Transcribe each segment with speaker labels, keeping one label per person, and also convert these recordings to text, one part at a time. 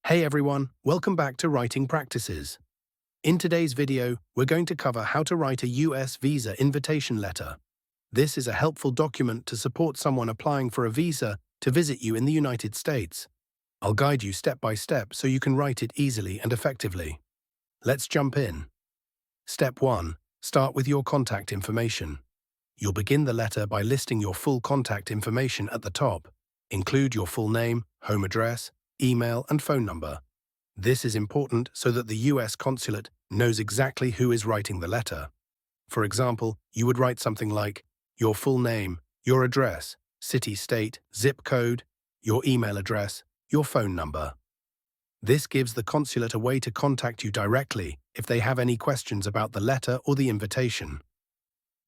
Speaker 1: Hey everyone, welcome back to Writing Practices. In today's video, we're going to cover how to write a US visa invitation letter. This is a helpful document to support someone applying for a visa to visit you in the United States. I'll guide you step by step so you can write it easily and effectively. Let's jump in. Step 1. Start with your contact information. You'll begin the letter by listing your full contact information at the top. Include your full name, home address, email, and phone number. This is important so that the US consulate knows exactly who is writing the letter. For example, you would write something like your full name, your address, city, state, zip code, your email address, your phone number. This gives the consulate a way to contact you directly if they have any questions about the letter or the invitation.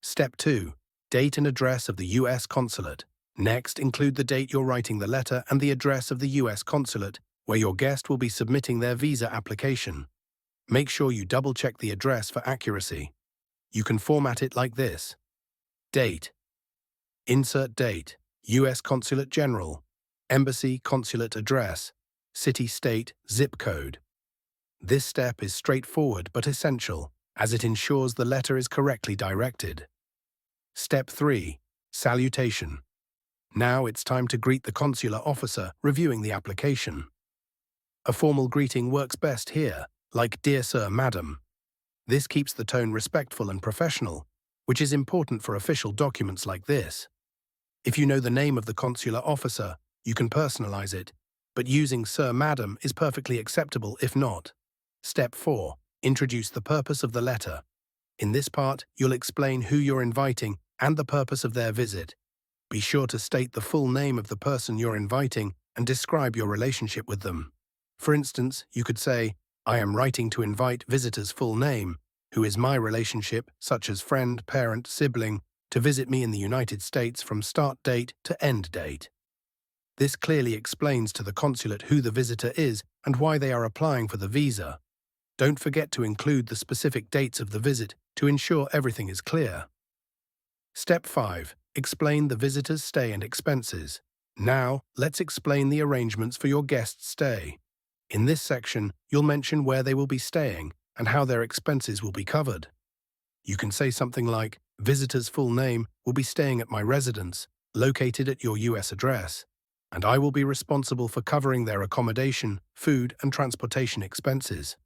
Speaker 1: Step 2. Date and address of the US consulate. Next, include the date you're writing the letter and the address of the US consulate, where your guest will be submitting their visa application. Make sure you double-check the address for accuracy. You can format it like this. Date. Insert date. US Consulate General. Embassy Consulate Address. City, state, zip code. This step is straightforward but essential, as it ensures the letter is correctly directed. Step 3. Salutation. Now it's time to greet the consular officer reviewing the application. A formal greeting works best here, like "Dear Sir, Madam." This keeps the tone respectful and professional, which is important for official documents like this. If you know the name of the consular officer, you can personalize it, but using "Sir, Madam" is perfectly acceptable if not. Step 4. Introduce the purpose of the letter. In this part, you'll explain who you're inviting and the purpose of their visit. Be sure to state the full name of the person you're inviting and describe your relationship with them. For instance, you could say, "I am writing to invite visitor's full name, who is my relationship, such as friend, parent, sibling, to visit me in the United States from start date to end date." This clearly explains to the consulate who the visitor is and why they are applying for the visa. Don't forget to include the specific dates of the visit to ensure everything is clear. Step 5. Explain the visitor's stay and expenses. Now, let's explain the arrangements for your guest's stay. In this section, you'll mention where they will be staying and how their expenses will be covered. You can say something like, "Visitor's full name will be staying at my residence, located at your US address, and I will be responsible for covering their accommodation, food, and transportation expenses."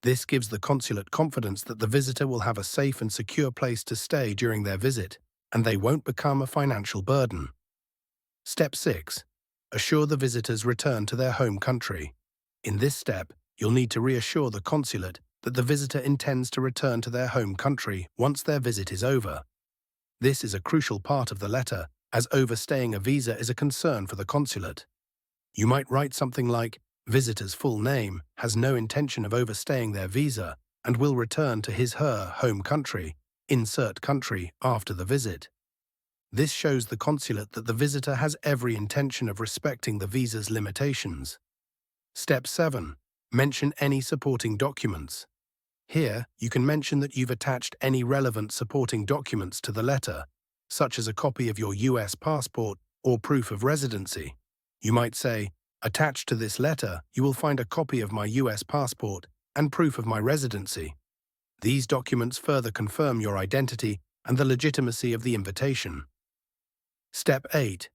Speaker 1: This gives the consulate confidence that the visitor will have a safe and secure place to stay during their visit, and they won't become a financial burden. Step 6. Assure the visitor's return to their home country. In this step, you'll need to reassure the consulate that the visitor intends to return to their home country once their visit is over. This is a crucial part of the letter, as overstaying a visa is a concern for the consulate. You might write something like, "Visitor's full name has no intention of overstaying their visa and will return to his/her home country, insert country, after the visit." This shows the consulate that the visitor has every intention of respecting the visa's limitations. Step 7. Mention any supporting documents. Here, you can mention that you've attached any relevant supporting documents to the letter, such as a copy of your US passport or proof of residency. You might say, "Attached to this letter, you will find a copy of my US passport and proof of my residency." These documents further confirm your identity and the legitimacy of the invitation. Step 8.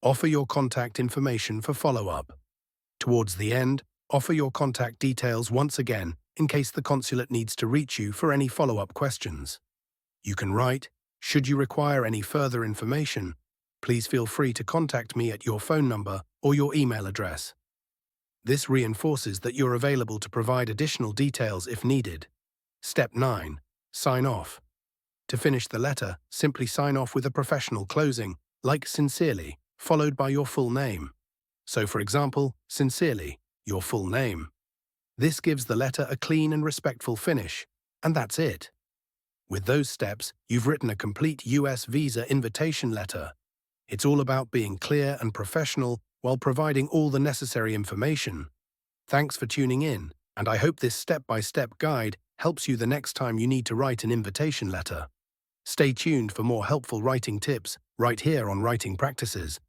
Speaker 1: Offer your contact information for follow-up. Towards the end, offer your contact details once again in case the consulate needs to reach you for any follow-up questions. You can write, "Should you require any further information, please feel free to contact me at your phone number or your email address." This reinforces that you're available to provide additional details if needed. Step 9. Sign off. To finish the letter, simply sign off with a professional closing, like "Sincerely," followed by your full name. So, for example, "Sincerely, your full name." This gives the letter a clean and respectful finish, and that's it. With those steps, you've written a complete US visa invitation letter. It's all about being clear and professional while providing all the necessary information. Thanks for tuning in, and I hope this step-by-step guide helps you the next time you need to write an invitation letter. Stay tuned for more helpful writing tips right here on Writing Practices.